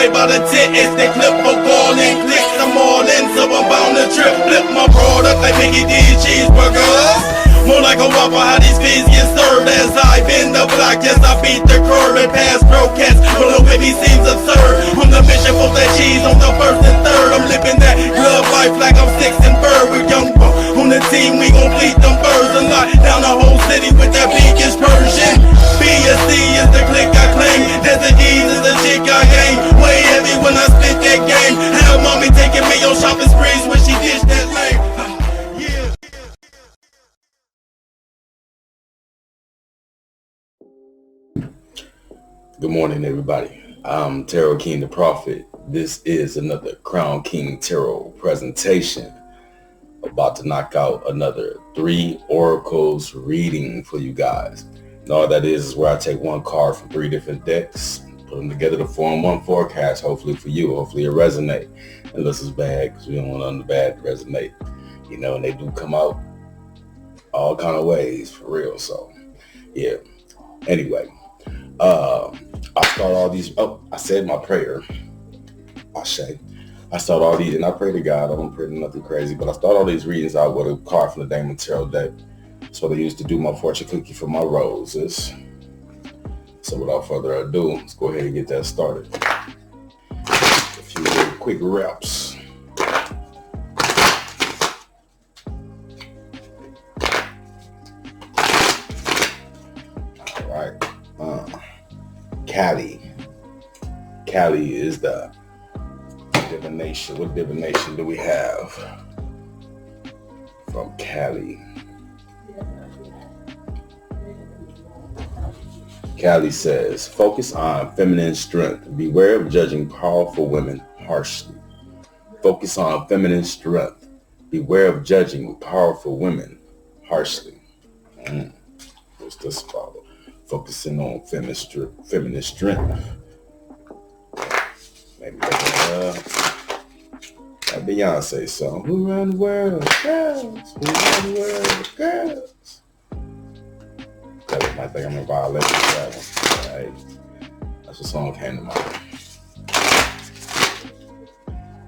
away by the tit. It's the clip for calling clicks. I'm all in, so I'm bound to trip. Flip my product like Mickey D's cheeseburgers. More like a waffle, how these fees get served. As I bend the block, yes, I beat the curve and pass broadcast. But the baby seems absurd. I'm the mission for that cheese on the first and third. I'm living that glove life like I'm six and bird. With young buck on the team, we gon' bleed them birds and lock down the whole city with that biggest Persian. B and C is the click I claim. There's the D's is the chick I aim. Way heavy when I spit that game. Have mommy taking me on shopping sprees when she dished that lame. Yeah. Good morning, everybody. I'm Tarot King the Prophet. This is another Crown King Tarot presentation. About to knock out another 3 oracles reading for you guys. And all that is where I take one card from 3 different decks, put them together to form one forecast, hopefully for you. Hopefully it resonate. Unless it's bad, because we don't want nothing bad to resonate. You know, and they do come out all kind of ways, for real. So, yeah. Anyway. I start all these. Oh, I said my prayer. I start all these, and I pray to God. I don't pray to nothing crazy, but I start all these readings out with a card from the Damon Tarot deck. That's what I used to do my fortune cookie for my roses. So without further ado, let's go ahead and get that started. A few little quick reps. All right. Cali is the divination. What divination do we have from Cali? Cali says, focus on feminine strength. Beware of judging powerful women harshly. Focus on feminine strength. Beware of judging powerful women harshly. What's this about? Focusing on feminine strength. Maybe that Beyonce song. Who run the world? Girls. Who run the world? Girls. That might think I'm in violation of that one. Right. That's what song came to mind.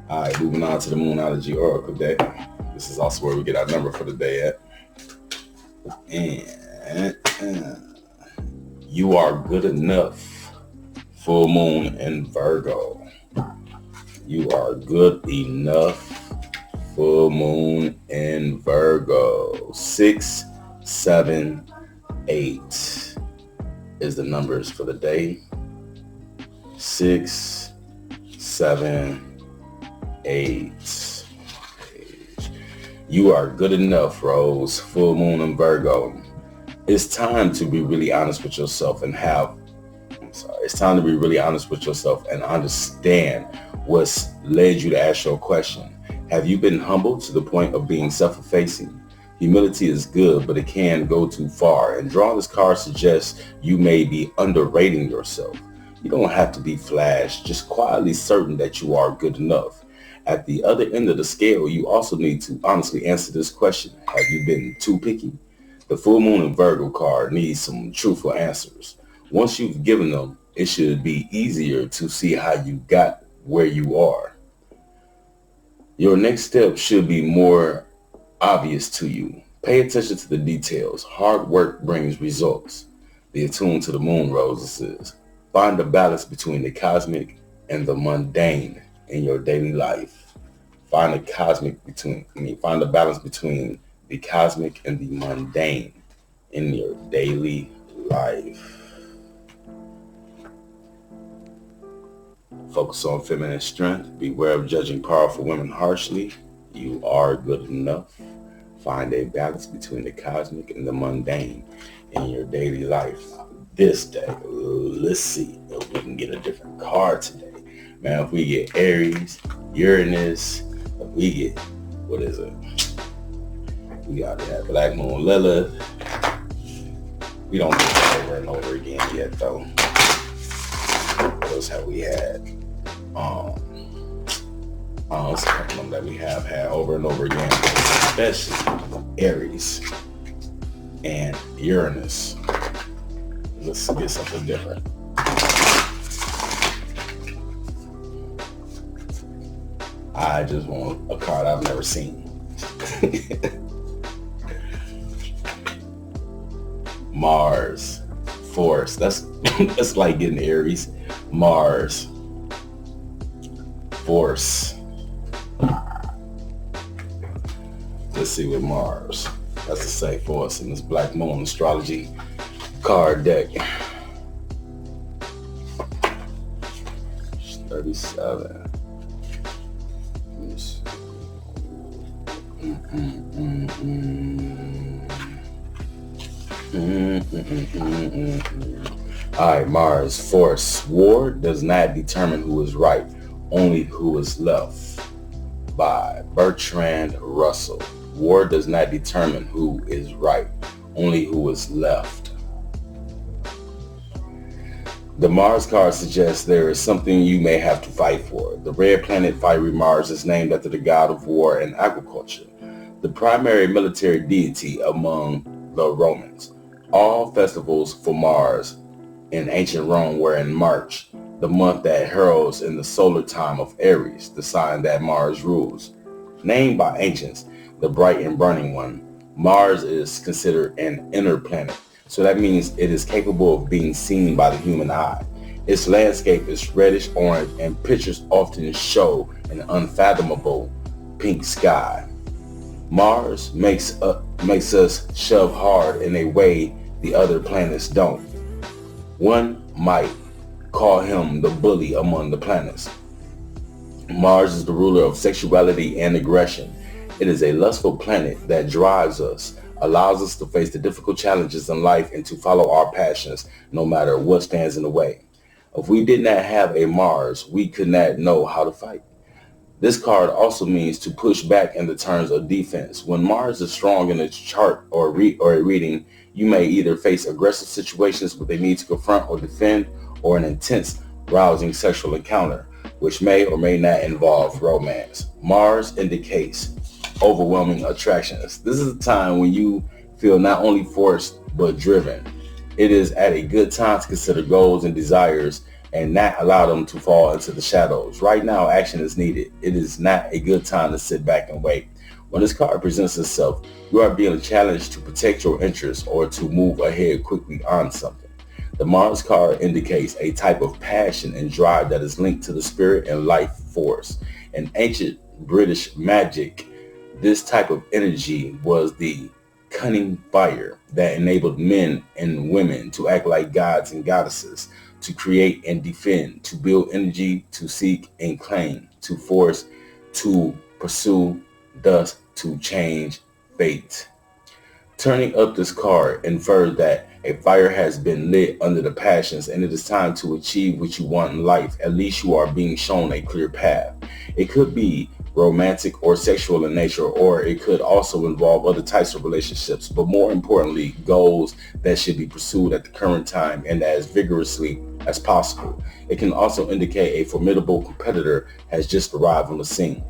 Alright, moving on to the Moonology Oracle deck. This is also where we get our number for the day at. And you are good enough. Full moon in Virgo. You are good enough. Full moon in Virgo. 6, 7, 8 is the numbers for the day. 6, 7, 8. You are good enough, Rose. Full moon in Virgo. It's time to be really honest with yourself and it's time to be really honest with yourself and understand what's led you to ask your question. Have you been humbled to the point of being self-effacing? Humility is good, but it can go too far. And drawing this card suggests you may be underrating yourself. You don't have to be flash, just quietly certain that you are good enough. At the other end of the scale, you also need to honestly answer this question. Have you been too picky? The full moon in Virgo card needs some truthful answers. Once you've given them, it should be easier to see how you got where you are. Your next step should be more obvious to you. Pay attention to the details. Hard work brings results. Be attuned to the moon, Roses says. Find a balance between the cosmic and the mundane in your daily life. Find a balance between the cosmic and the mundane in your daily life. Focus on feminine strength. Beware of judging powerful women harshly. You are good enough. Find a balance between the cosmic and the mundane in your daily life. This day, let's see if we can get a different card today. Man, if we get Aries, Uranus, if we get, what is it? We got that Black Moon Lilith. We don't get that over and over again yet, though. What else have we had? It's a couple of them that we have had over and over again, especially Aries and Uranus. Let's get something different. I just want a card I've never seen. Mars, Force. That's like getting Aries. Mars, Force. Let's see what Mars has to say for us in this Black Moon astrology card deck. 37. All right, Mars, Force. War does not determine who is right, only who is left. By Bertrand Russell. War does not determine who is right, only who is left. The Mars card suggests there is something you may have to fight for. The red planet fiery Mars is named after the god of war and agriculture, the primary military deity among the Romans. All festivals for Mars in ancient Rome were in March, the month that heralds in the solar time of Aries, the sign that Mars rules. Named by ancients, the bright and burning one, Mars is considered an inner planet. So that means it is capable of being seen by the human eye. Its landscape is reddish orange and pictures often show an unfathomable pink sky. Mars makes us shove hard in a way the other planets don't. One might call him the bully among the planets. Mars is the ruler of sexuality and aggression. It is a lustful planet that drives us, allows us to face the difficult challenges in life and to follow our passions no matter what stands in the way. If we did not have a Mars, we could not know how to fight. This card also means to push back in the terms of defense. When Mars is strong in a chart or a reading, you may either face aggressive situations with a need to confront or defend, or an intense, rousing sexual encounter, which may or may not involve romance. Mars indicates overwhelming attractions. This is a time when you feel not only forced but driven. It is at a good time to consider goals and desires and not allow them to fall into the shadows. Right now, action is needed. It is not a good time to sit back and wait. When this card presents itself, you are being challenged to protect your interests or to move ahead quickly on something. The Mars card indicates a type of passion and drive that is linked to the spirit and life force. In ancient British magic, this type of energy was the cunning fire that enabled men and women to act like gods and goddesses, to create and defend, to build energy, to seek and claim, to force, to pursue, thus to change fate. Turning up this card infers that a fire has been lit under the passions and it is time to achieve what you want in life. At least you are being shown a clear path. It could be romantic or sexual in nature, or it could also involve other types of relationships, but more importantly, goals that should be pursued at the current time and as vigorously as possible. It can also indicate a formidable competitor has just arrived on the scene.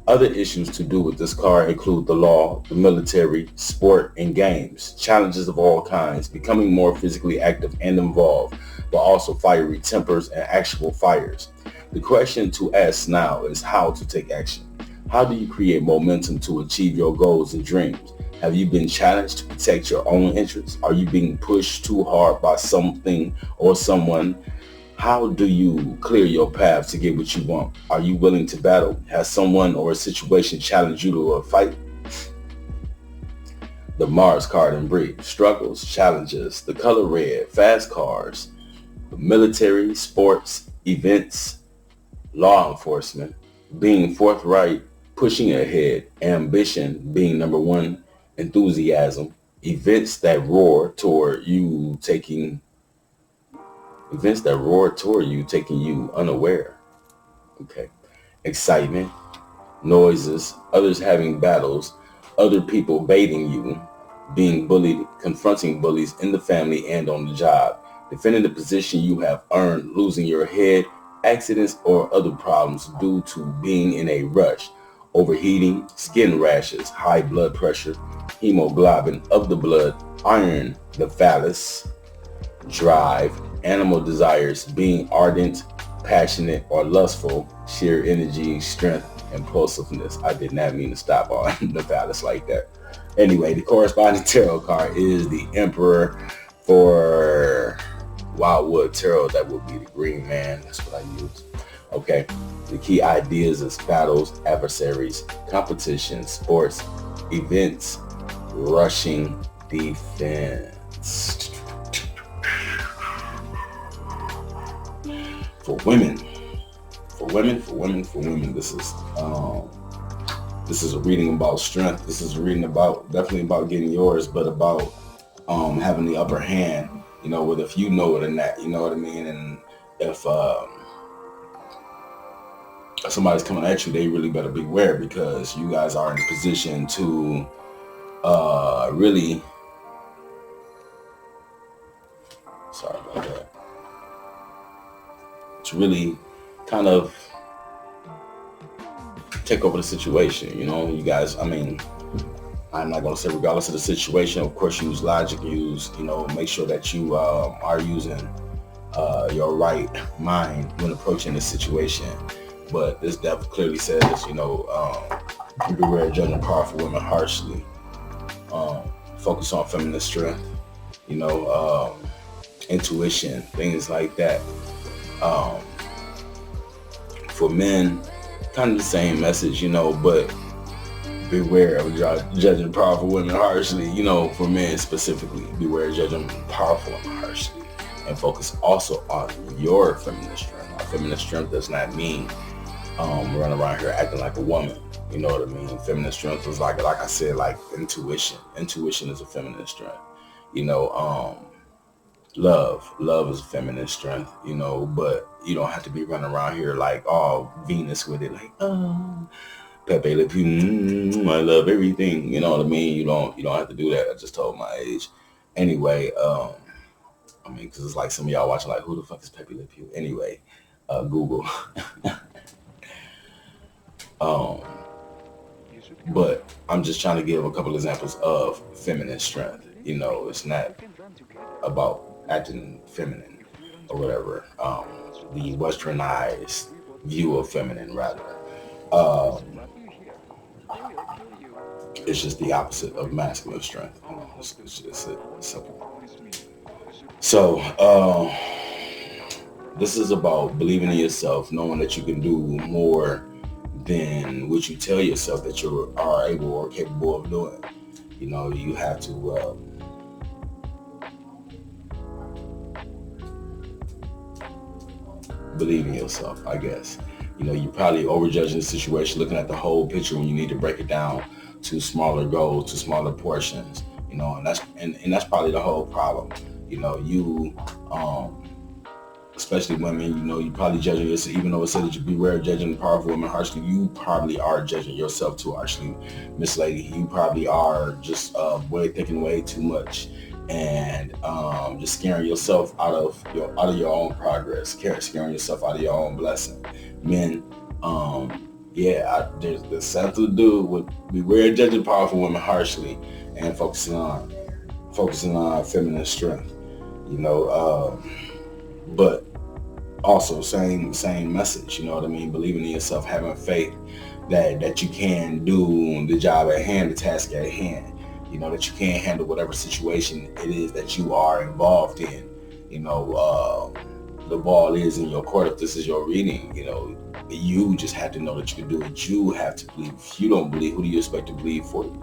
Other issues to do with this card include the law, the military, sport, and games, challenges of all kinds, becoming more physically active and involved, but also fiery tempers and actual fires. The question to ask now is how to take action. How do you create momentum to achieve your goals and dreams? Have you been challenged to protect your own interests? Are you being pushed too hard by something or someone? How do you clear your path to get what you want? Are you willing to battle? Has someone or a situation challenged you to a fight? The Mars card in brief: struggles, challenges, the color red, fast cars, military, sports, events, law enforcement, being forthright, pushing ahead, ambition being number one, enthusiasm, events that roar toward you taking you unaware. Okay. Excitement, noises, others having battles, other people baiting you, being bullied, confronting bullies in the family and on the job, defending the position you have earned, losing your head, accidents or other problems due to being in a rush, overheating, skin rashes, high blood pressure, hemoglobin of the blood, iron, the phallus, drive, animal desires, being ardent, passionate, or lustful, sheer energy, strength, impulsiveness. I did not mean to stop on the palace like that. Anyway, the corresponding tarot card is the Emperor. For Wildwood Tarot, that would be the green man. That's what I use. Okay. The key ideas is battles, adversaries, competition, sports, events, rushing, defense. For women, this is a reading about strength. This is a reading about, definitely about getting yours, but about having the upper hand, you know, whether if you know it or not, you know what I mean? And if somebody's coming at you, they really better beware, because you guys are in a position to really, sorry about that, to really kind of take over the situation. You know, you guys, I mean, I'm not going to say regardless of the situation, of course, use logic, make sure that you are using your right mind when approaching this situation. But this definitely clearly says, beware judging powerful women harshly. Focus on feminine strength, intuition, things like that. For men, kind of the same message, but beware of judging powerful women harshly. For men specifically, beware of judging powerful women harshly, and focus also on your feminine strength. Our feminine strength does not mean running around here acting like a woman. You know what I mean? Feminine strength is like I said, like intuition. Intuition is a feminine strength. Love is a feminine strength, but you don't have to be running around here like all Venus with it, like, Pepe Le Pew, I love everything. You know what I mean? You don't have to do that. I just told my age. Anyway, because it's like some of y'all watching like, who the fuck is Pepe Le Pew? Anyway, Google. But I'm just trying to give a couple examples of feminine strength. It's not about acting feminine or whatever. The westernized view of feminine, rather. It's just the opposite of masculine strength. It's simple. So, this is about believing in yourself, knowing that you can do more than what you tell yourself that you are able or capable of doing. You have to believe in yourself, I guess. You're probably overjudging the situation, looking at the whole picture when you need to break it down to smaller goals, to smaller portions, and that's probably the whole problem. Especially women, you probably judging yourself, even though it said that you beware of judging powerful women harshly, you probably are judging yourself too harshly, Miss Lady. You probably are just thinking way too much, and just scaring yourself out of your own progress, scaring yourself out of your own blessing. Men, there's something to do with beware of judging powerful women harshly and focusing on feminine strength. But also same message, you know what I mean? Believing in yourself, having faith that you can do the job at hand, the task at hand, that you can handle whatever situation it is that you are involved in. The ball is in your court if this is your reading. You just have to know that you can do it. You have to believe. If you don't believe, who do you expect to believe for you?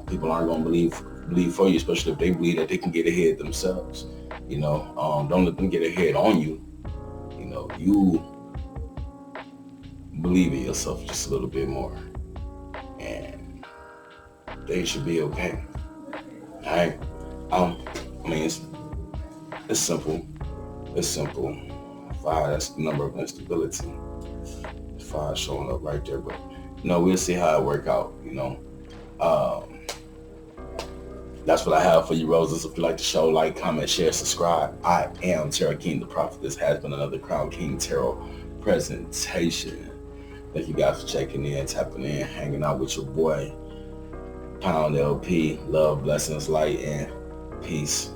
People aren't going to believe for you, especially if they believe that they can get ahead themselves. Don't let them get ahead on you. You believe in yourself just a little bit more, and they should be okay. All right. It's simple. It's simple. 5, that's the number of instability. 5 showing up right there, but we'll see how it work out. That's what I have for you, Roses. If you like the show, like, comment, share, subscribe. I am Tarot King the Prophet. This has been another Crown King Tarot presentation. Thank you guys for checking in, tapping in, hanging out with your boy, Pound LP. Love, blessings, light, and peace.